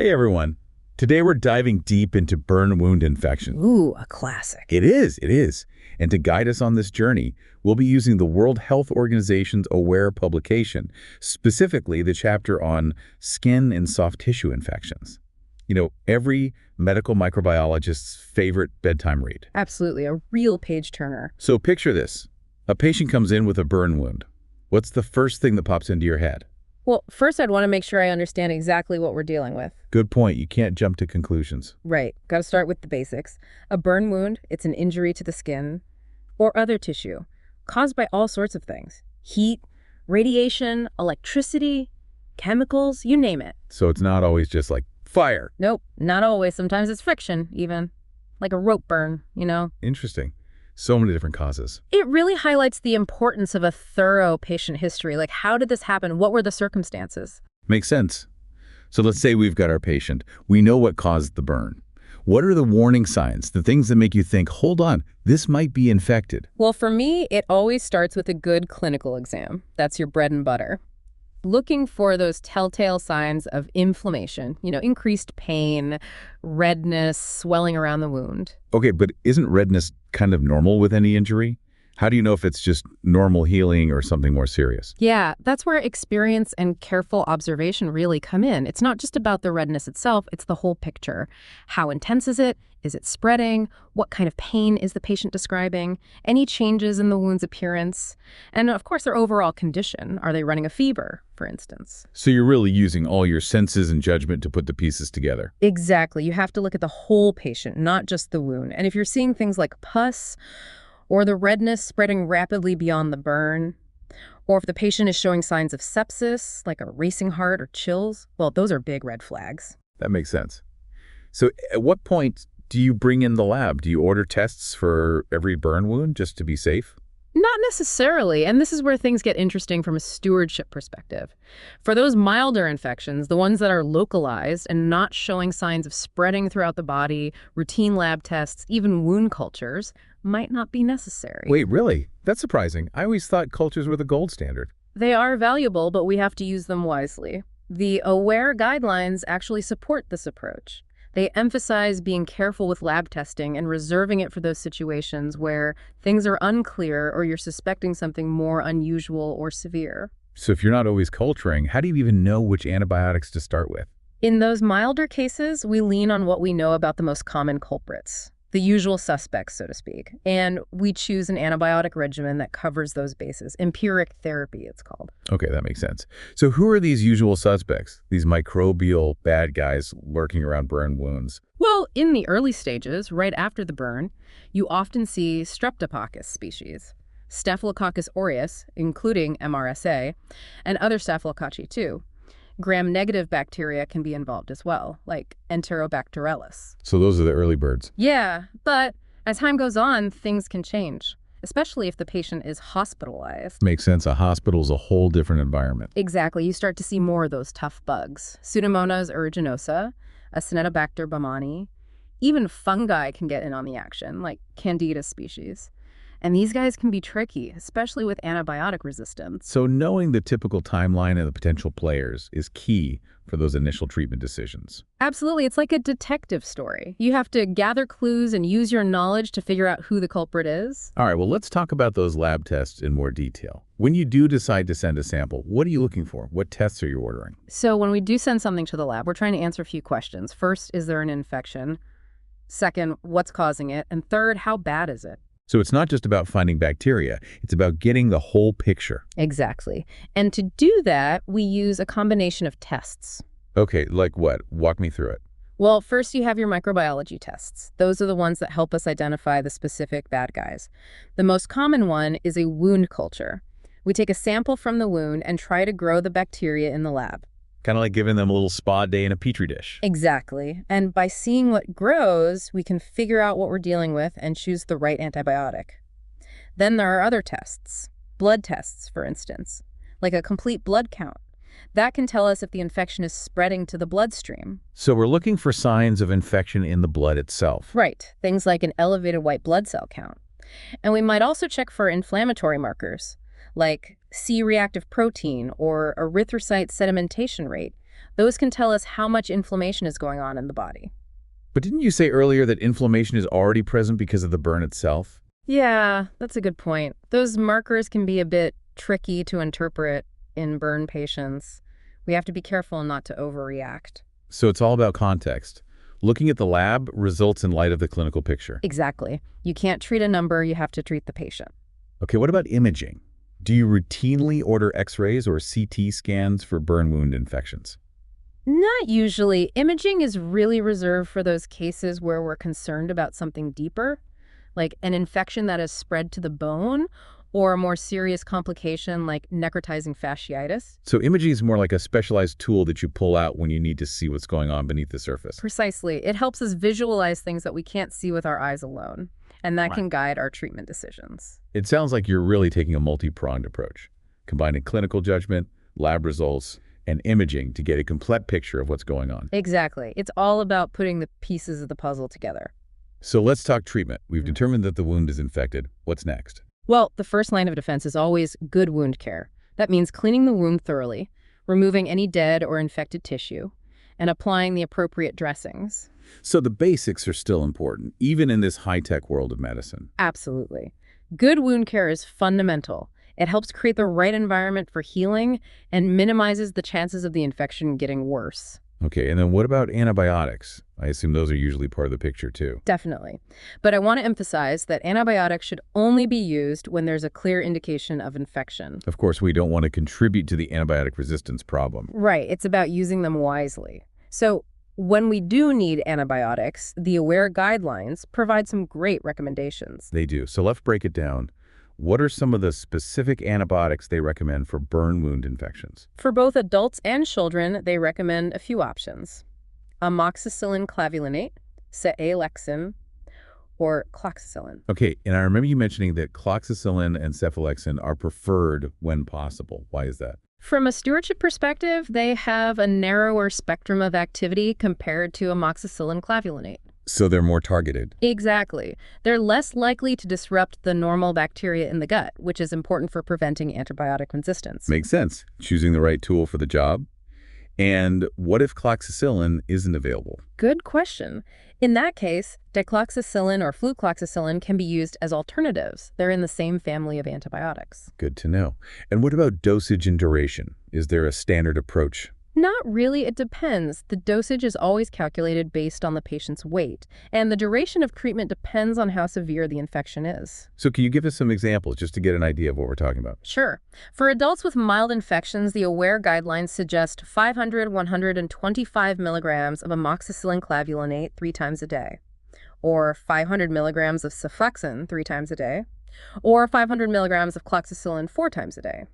Hey everyone. Today we're diving deep into burn wound infection. Ooh, a classic. It is. And to guide us on this journey, we'll be using the World Health Organization's AWARE publication, specifically the chapter on skin and soft tissue infections. You know, every medical microbiologist's favorite bedtime read. Absolutely, a real page-turner. So picture this. A patient comes in with a burn wound. What's the first thing that pops into your head? Well, first I'd want to make sure I understand exactly what we're dealing with. Good point. You can't jump to conclusions. Right, got to start with the basics. A burn wound, it's an injury to the skin or other tissue caused by all sorts of things. Heat, radiation, electricity, chemicals, you name it. So it's not always just like fire. Nope, not always. Sometimes it's friction, even. Like a rope burn, you know? Interesting. So many different causes. It really highlights the importance of a thorough patient history. Like, how did this happen? What were the circumstances? Makes sense. So let's say we've got our patient. We know what caused the burn. What are the warning signs, the things that make you think, hold on, this might be infected? Well, for me, it always starts with a good clinical exam. That's your bread and butter. Looking for those telltale signs of inflammation, increased pain, redness, swelling around the wound. Okay, but isn't redness kind of normal with any injury? How do you know if it's just normal healing or something more serious? Yeah, that's where experience and careful observation really come in. It's not just about the redness itself, it's the whole picture. How intense is it? Is it spreading? What kind of pain is the patient describing? Any changes in the wound's appearance? And of course, their overall condition. Are they running a fever, for instance? So you're really using all your senses and judgment to put the pieces together. Exactly. You have to look at the whole patient, not just the wound. And if you're seeing things like pus, or the redness spreading rapidly beyond the burn, or if the patient is showing signs of sepsis, like a racing heart or chills, well, those are big red flags. That makes sense. So at what point do you bring in the lab? Do you order tests for every burn wound just to be safe? Not necessarily, and this is where things get interesting from a stewardship perspective. For those milder infections, the ones that are localized and not showing signs of spreading throughout the body, routine lab tests, even wound cultures, might not be necessary. Wait, really? That's surprising. I always thought cultures were the gold standard. They are valuable, but we have to use them wisely. The AWARE guidelines actually support this approach. They emphasize being careful with lab testing and reserving it for those situations where things are unclear or you're suspecting something more unusual or severe. So if you're not always culturing, how do you even know which antibiotics to start with? In those milder cases, we lean on what we know about the most common culprits, the usual suspects, so to speak, and we choose an antibiotic regimen that covers those bases. Empiric therapy, it's called. Okay, that makes sense. So who are these usual suspects, these microbial bad guys lurking around burn wounds? Well, in the early stages, right after the burn, you often see Streptococcus species, Staphylococcus aureus, including MRSA, and other Staphylococci too. Gram-negative bacteria can be involved as well, like Enterobacterellus. So those are the early birds. Yeah, but as time goes on, things can change, especially if the patient is hospitalized. Makes sense. A hospital's a whole different environment. Exactly. You start to see more of those tough bugs. Pseudomonas aeruginosa, Acinetobacter baumannii. Even fungi can get in on the action, like Candida species. And these guys can be tricky, especially with antibiotic resistance. So knowing the typical timeline and the potential players is key for those initial treatment decisions. Absolutely. It's like a detective story. You have to gather clues and use your knowledge to figure out who the culprit is. All right, well, let's talk about those lab tests in more detail. When you do decide to send a sample, what are you looking for? What tests are you ordering? So when we do send something to the lab, we're trying to answer a few questions. First, is there an infection? Second, what's causing it? And third, how bad is it? So it's not just about finding bacteria, it's about getting the whole picture. Exactly. And to do that, we use a combination of tests. Okay, like what? Walk me through it. Well, first you have your microbiology tests. Those are the ones that help us identify the specific bad guys. The most common one is a wound culture. We take a sample from the wound and try to grow the bacteria in the lab. Kind of like giving them a little spa day in a petri dish. Exactly. And by seeing what grows, we can figure out what we're dealing with and choose the right antibiotic. Then there are other tests. Blood tests, for instance, like a complete blood count. That can tell us if the infection is spreading to the bloodstream. So we're looking for signs of infection in the blood itself. Right. Things like an elevated white blood cell count. And we might also check for inflammatory markers, like C-reactive protein or erythrocyte sedimentation rate. Those can tell us how much inflammation is going on in the body. But didn't you say earlier that inflammation is already present because of the burn itself? Yeah, that's a good point. Those markers can be a bit tricky to interpret in burn patients. We have to be careful not to overreact. So it's all about context. Looking at the lab results in light of the clinical picture. Exactly. You can't treat a number, you have to treat the patient. Okay, what about imaging? Do you routinely order X-rays or CT scans for burn wound infections? Not usually. Imaging is really reserved for those cases where we're concerned about something deeper, like an infection that has spread to the bone or a more serious complication like necrotizing fasciitis. So imaging is more like a specialized tool that you pull out when you need to see what's going on beneath the surface. Precisely. It helps us visualize things that we can't see with our eyes alone, and that Right. can guide our treatment decisions. It sounds like you're really taking a multi-pronged approach, combining clinical judgment, lab results, and imaging to get a complete picture of what's going on. Exactly. It's all about putting the pieces of the puzzle together. So let's talk treatment. We've determined that the wound is infected. What's next? Well, the first line of defense is always good wound care. That means cleaning the wound thoroughly, removing any dead or infected tissue, and applying the appropriate dressings. So the basics are still important, even in this high-tech world of medicine. Absolutely. Good wound care is fundamental. It helps create the right environment for healing and minimizes the chances of the infection getting worse. Okay, and then what about antibiotics? I assume those are usually part of the picture too. Definitely. But I want to emphasize that antibiotics should only be used when there's a clear indication of infection. Of course, we don't want to contribute to the antibiotic resistance problem. Right. It's about using them wisely. So when we do need antibiotics, the AWARE guidelines provide some great recommendations. They do. So let's break it down. What are some of the specific antibiotics they recommend for burn wound infections? For both adults and children, they recommend a few options. Amoxicillin clavulinate, cefalexin, or cloxacillin. Okay, and I remember you mentioning that cloxacillin and cephalexin are preferred when possible. Why is that? From a stewardship perspective, they have a narrower spectrum of activity compared to amoxicillin clavulinate. So they're more targeted. Exactly. They're less likely to disrupt the normal bacteria in the gut, which is important for preventing antibiotic resistance. Makes sense. Choosing the right tool for the job. And what if cloxacillin isn't available? Good question. In that case, dicloxacillin or flucloxacillin can be used as alternatives. They're in the same family of antibiotics. Good to know. And what about dosage and duration? Is there a standard approach? Not really, it depends. The dosage is always calculated based on the patient's weight, and the duration of treatment depends on how severe the infection is. So can you give us some examples just to get an idea of what we're talking about? Sure. For adults with mild infections, the AWARE guidelines suggest 125 milligrams of amoxicillin clavulinate 3 times a day, or 500 milligrams of cephalexin 3 times a day, or 500 milligrams of cloxacillin 4 times a day.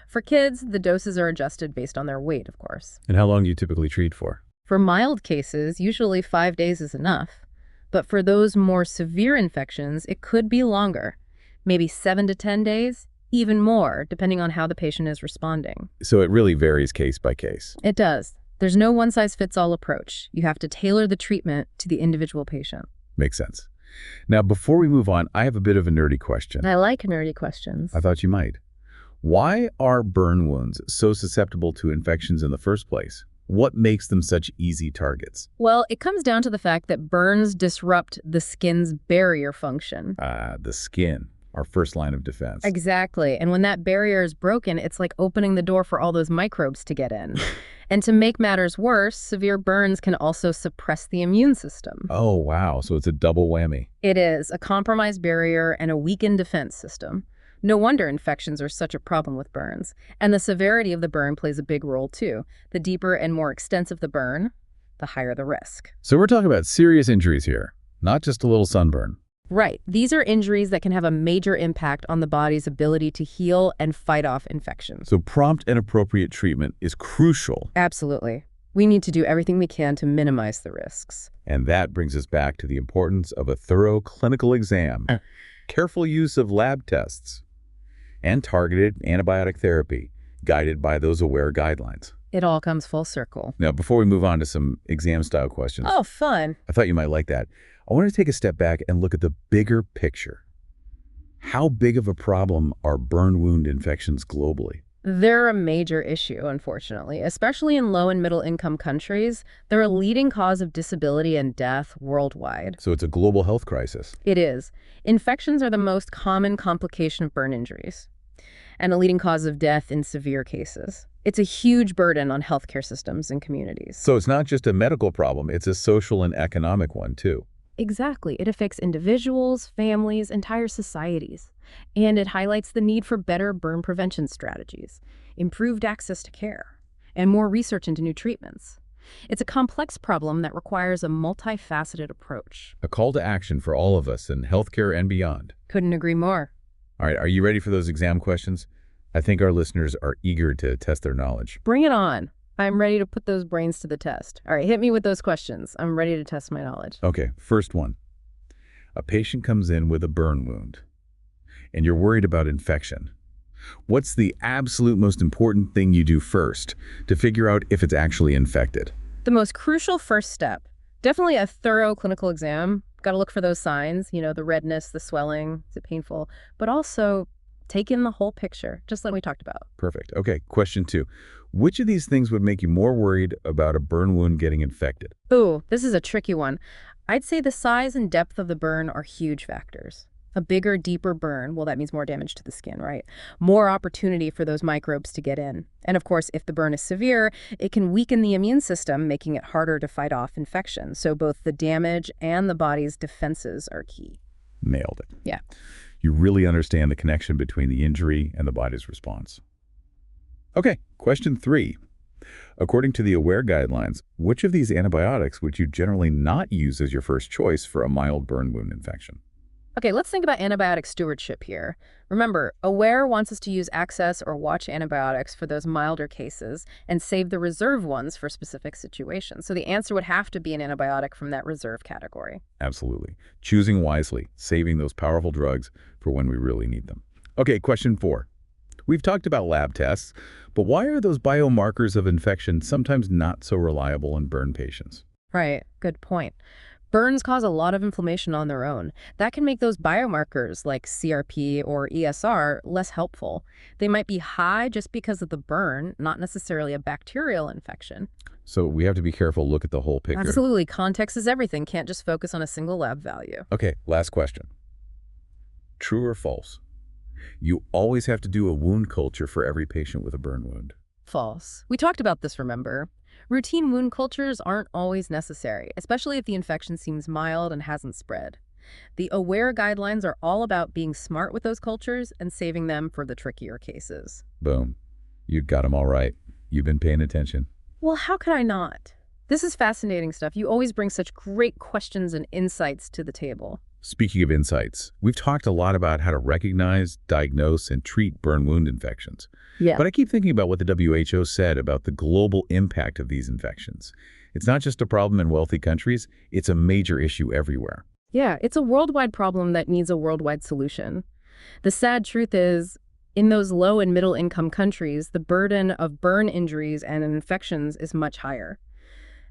For kids, the doses are adjusted based on their weight, of course. And how long do you typically treat for? For mild cases, usually 5 days is enough. But for those more severe infections, it could be longer, maybe 7 to 10 days, even more, depending on how the patient is responding. So it really varies case by case. It does. There's no one-size-fits-all approach. You have to tailor the treatment to the individual patient. Makes sense. Now, before we move on, I have a bit of a nerdy question. I like nerdy questions. I thought you might. Why are burn wounds so susceptible to infections in the first place? What makes them such easy targets? Well, it comes down to the fact that burns disrupt the skin's barrier function. The skin, our first line of defense. Exactly. And when that barrier is broken, it's like opening the door for all those microbes to get in. And to make matters worse, severe burns can also suppress the immune system. Oh, wow. So it's a double whammy. It is a compromised barrier and a weakened defense system. No wonder infections are such a problem with burns. And the severity of the burn plays a big role, too. The deeper and more extensive the burn, the higher the risk. So we're talking about serious injuries here, not just a little sunburn. Right. These are injuries that can have a major impact on the body's ability to heal and fight off infections. So prompt and appropriate treatment is crucial. Absolutely. We need to do everything we can to minimize the risks. And that brings us back to the importance of a thorough clinical exam, careful use of lab tests, and targeted antibiotic therapy, guided by those AWARE guidelines. It all comes full circle. Now, before we move on to some exam-style questions, Oh, fun. I thought you might like that. I want to take a step back and look at the bigger picture. How big of a problem are burn wound infections globally? They're a major issue, unfortunately, especially in low and middle income countries. They're a leading cause of disability and death worldwide. So it's a global health crisis. It is. Infections are the most common complication of burn injuries and a leading cause of death in severe cases. It's a huge burden on healthcare systems and communities. So it's not just a medical problem, it's a social and economic one too. Exactly. It affects individuals, families, entire societies. And it highlights the need for better burn prevention strategies, improved access to care, and more research into new treatments. It's a complex problem that requires a multifaceted approach. A call to action for all of us in healthcare and beyond. Couldn't agree more. All right, are you ready for those exam questions? I think our listeners are eager to test their knowledge. Bring it on. I'm ready to put those brains to the test. All right, hit me with those questions. I'm ready to test my knowledge. Okay, first one. A patient comes in with a burn wound, and you're worried about infection. What's the absolute most important thing you do first to figure out if it's actually infected? The most crucial first step, definitely a thorough clinical exam. Got to look for those signs, the redness, the swelling, is it painful? But also take in the whole picture, just like we talked about. Perfect. Okay, question 2. Which of these things would make you more worried about a burn wound getting infected? Ooh, this is a tricky one. I'd say the size and depth of the burn are huge factors. A bigger, deeper burn, well, that means more damage to the skin, right? More opportunity for those microbes to get in. And of course, if the burn is severe, it can weaken the immune system, making it harder to fight off infection. So both the damage and the body's defenses are key. Nailed it. Yeah. You really understand the connection between the injury and the body's response. Okay, question 3. According to the AWARE guidelines, which of these antibiotics would you generally not use as your first choice for a mild burn wound infection? Okay, let's think about antibiotic stewardship here. Remember, AWARE wants us to use access or watch antibiotics for those milder cases and save the reserve ones for specific situations. So the answer would have to be an antibiotic from that reserve category. Absolutely. Choosing wisely, saving those powerful drugs for when we really need them. Okay, question 4. We've talked about lab tests, but why are those biomarkers of infection sometimes not so reliable in burn patients? Right, good point. Burns cause a lot of inflammation on their own. That can make those biomarkers like CRP or ESR less helpful. They might be high just because of the burn, not necessarily a bacterial infection. So we have to be careful, look at the whole picture. Absolutely. Context is everything. Can't just focus on a single lab value. Okay, last question. True or false? You always have to do a wound culture for every patient with a burn wound. False. We talked about this, remember? Routine wound cultures aren't always necessary, especially if the infection seems mild and hasn't spread. The AWARE guidelines are all about being smart with those cultures and saving them for the trickier cases. Boom. You got them all right. You've been paying attention. Well, how could I not? This is fascinating stuff. You always bring such great questions and insights to the table. Speaking of insights, we've talked a lot about how to recognize, diagnose, and treat burn wound infections. Yeah. But I keep thinking about what the WHO said about the global impact of these infections. It's not just a problem in wealthy countries, it's a major issue everywhere. Yeah, it's a worldwide problem that needs a worldwide solution. The sad truth is, in those low and middle income countries, the burden of burn injuries and infections is much higher.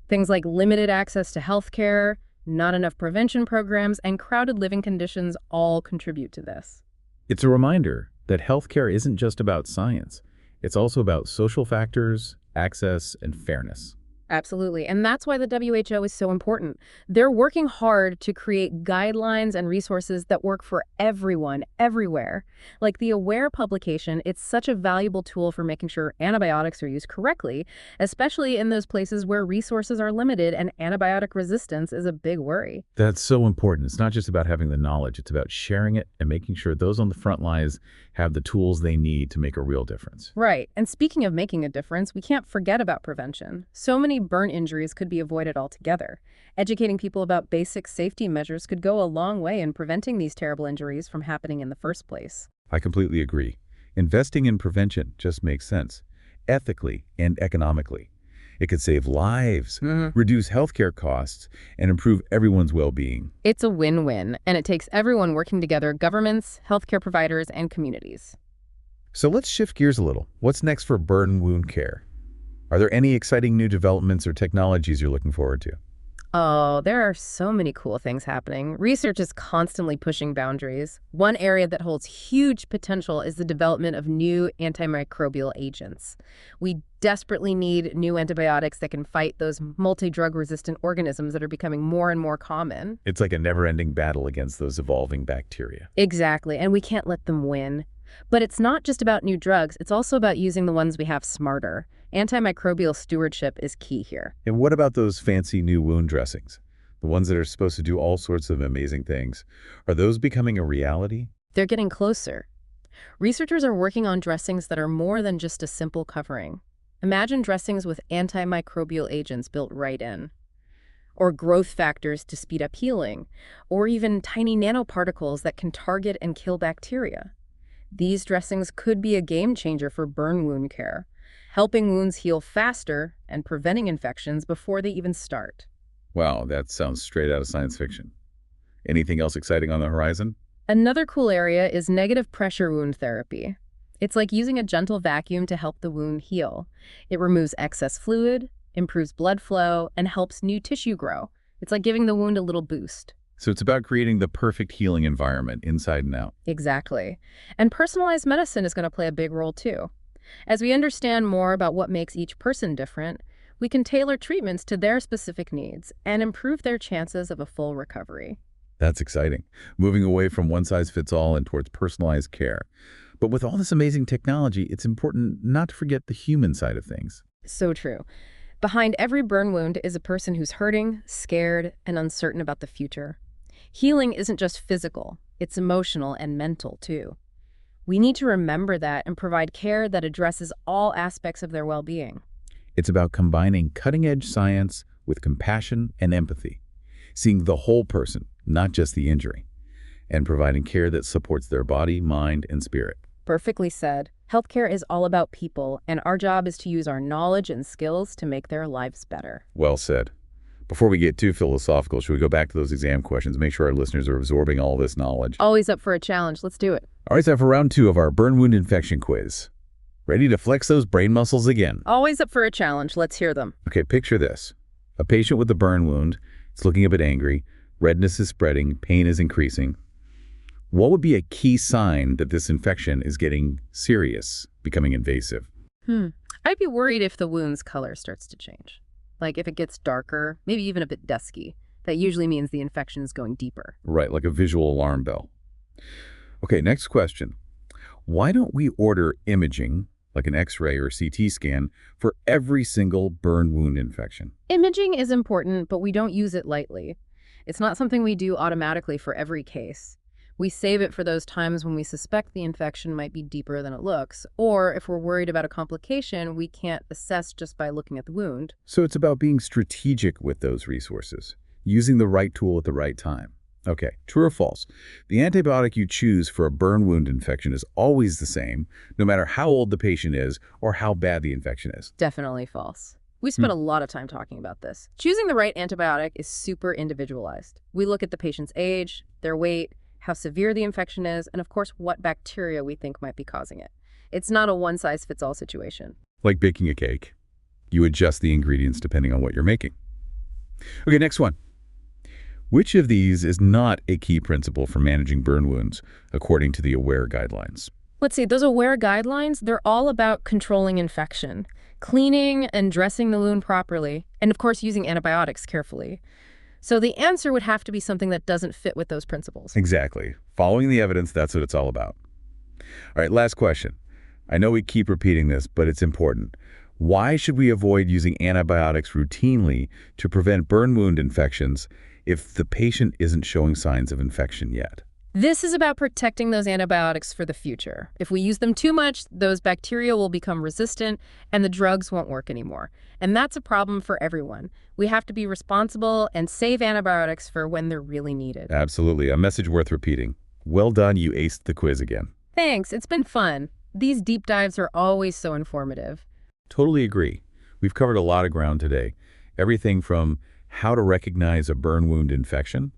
Things like limited access to healthcare, not enough prevention programs, and crowded living conditions all contribute to this. It's a reminder that healthcare isn't just about science. It's also about social factors, access, and fairness. Absolutely. And that's why the WHO is so important. They're working hard to create guidelines and resources that work for everyone, everywhere. Like the AWARE publication, it's such a valuable tool for making sure antibiotics are used correctly, especially in those places where resources are limited and antibiotic resistance is a big worry. That's so important. It's not just about having the knowledge. It's about sharing it and making sure those on the front lines have the tools they need to make a real difference. Right. And speaking of making a difference, we can't forget about prevention. So many burn injuries could be avoided altogether. Educating people about basic safety measures could go a long way in preventing these terrible injuries from happening in the first place. I completely agree. Investing in prevention just makes sense, ethically and economically. It could save lives, reduce healthcare costs, and improve everyone's well-being. It's a win-win, and it takes everyone working together, governments, healthcare providers, and communities. So let's shift gears a little. What's next for burn wound care? Are there any exciting new developments or technologies you're looking forward to? Oh, there are so many cool things happening. Research is constantly pushing boundaries. One area that holds huge potential is the development of new antimicrobial agents. We desperately need new antibiotics that can fight those multi-drug resistant organisms that are becoming more and more common. It's like a never-ending battle against those evolving bacteria. Exactly, and we can't let them win. But it's not just about new drugs, it's also about using the ones we have smarter. Antimicrobial stewardship is key here. And what about those fancy new wound dressings? The ones that are supposed to do all sorts of amazing things. Are those becoming a reality? They're getting closer. Researchers are working on dressings that are more than just a simple covering. Imagine dressings with antimicrobial agents built right in, or growth factors to speed up healing, or even tiny nanoparticles that can target and kill bacteria. These dressings could be a game changer for burn wound care, helping wounds heal faster and preventing infections before they even start. Wow, that sounds straight out of science fiction. Anything else exciting on the horizon? Another cool area is negative pressure wound therapy. It's like using a gentle vacuum to help the wound heal. It removes excess fluid, improves blood flow, and helps new tissue grow. It's like giving the wound a little boost. So it's about creating the perfect healing environment inside and out. Exactly. And personalized medicine is going to play a big role too. As we understand more about what makes each person different, we can tailor treatments to their specific needs and improve their chances of a full recovery. That's exciting. Moving away from one-size-fits-all and towards personalized care. But with all this amazing technology, it's important not to forget the human side of things. So true. Behind every burn wound is a person who's hurting, scared, and uncertain about the future. Healing isn't just physical, it's emotional and mental too. We need to remember that and provide care that addresses all aspects of their well-being. It's about combining cutting-edge science with compassion and empathy, seeing the whole person, not just the injury, and providing care that supports their body, mind, and spirit. Perfectly said. Healthcare is all about people, and our job is to use our knowledge and skills to make their lives better. Well said. Before we get too philosophical, should we go back to those exam questions, make sure our listeners are absorbing all this knowledge? Always up for a challenge. Let's do it. All right, so for round 2 of our burn wound infection quiz. Ready to flex those brain muscles again? Always up for a challenge. Let's hear them. Okay, picture this. A patient with a burn wound. It's looking a bit angry. Redness is spreading. Pain is increasing. What would be a key sign that this infection is getting serious, becoming invasive? I'd be worried if the wound's color starts to change. Like if it gets darker, maybe even a bit dusky. That usually means the infection is going deeper. Right, like a visual alarm bell. Okay, next question. Why don't we order imaging, like an X-ray or CT scan, for every single burn wound infection? Imaging is important, but we don't use it lightly. It's not something we do automatically for every case. We save it for those times when we suspect the infection might be deeper than it looks, or if we're worried about a complication we can't assess just by looking at the wound. So it's about being strategic with those resources, using the right tool at the right time. Okay, true or false? The antibiotic you choose for a burn wound infection is always the same, no matter how old the patient is or how bad the infection is. Definitely false. We spent a lot of time talking about this. Choosing the right antibiotic is super individualized. We look at the patient's age, their weight, how severe the infection is, and of course what bacteria we think might be causing it. It's not a one-size-fits-all situation. Like baking a cake. You adjust the ingredients depending on what you're making. Okay, next one. Which of these is not a key principle for managing burn wounds, according to the AWARE guidelines? Let's see, those AWARE guidelines, they're all about controlling infection, cleaning and dressing the wound properly, and of course using antibiotics carefully. So the answer would have to be something that doesn't fit with those principles. Exactly. Following the evidence, that's what it's all about. All right, last question. I know we keep repeating this, but it's important. Why should we avoid using antibiotics routinely to prevent burn wound infections if the patient isn't showing signs of infection yet? This is about protecting those antibiotics for the future. If we use them too much, those bacteria will become resistant and the drugs won't work anymore. And that's a problem for everyone. We have to be responsible and save antibiotics for when they're really needed. Absolutely. A message worth repeating. Well done, you aced the quiz again. Thanks, it's been fun. These deep dives are always so informative. Totally agree. We've covered a lot of ground today. Everything from how to recognize a burn wound infection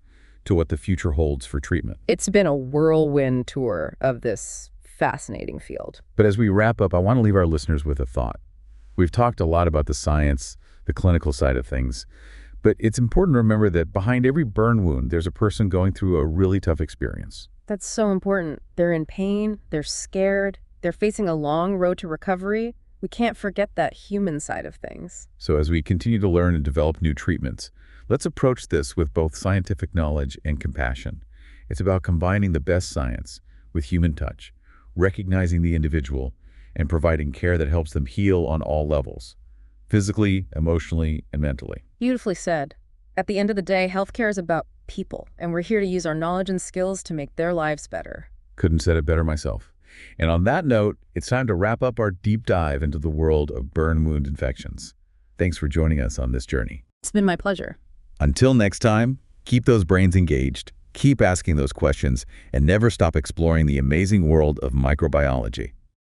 to what the future holds for treatment. It's been a whirlwind tour of this fascinating field. But as we wrap up, I want to leave our listeners with a thought. We've talked a lot about the science, the clinical side of things, But it's important to remember that behind every burn wound, there's a person going through a really tough experience. That's so important. They're in pain, they're scared, they're facing a long road to recovery. We can't forget that human side of things. So as we continue to learn and develop new treatments, let's approach this with both scientific knowledge and compassion. It's about combining the best science with human touch, recognizing the individual, and providing care that helps them heal on all levels, physically, emotionally, and mentally. Beautifully said. At the end of the day, healthcare is about people, and we're here to use our knowledge and skills to make their lives better. Couldn't said it better myself. And on that note, it's time to wrap up our deep dive into the world of burn wound infections. Thanks for joining us on this journey. It's been my pleasure. Until next time, keep those brains engaged, keep asking those questions, and never stop exploring the amazing world of microbiology.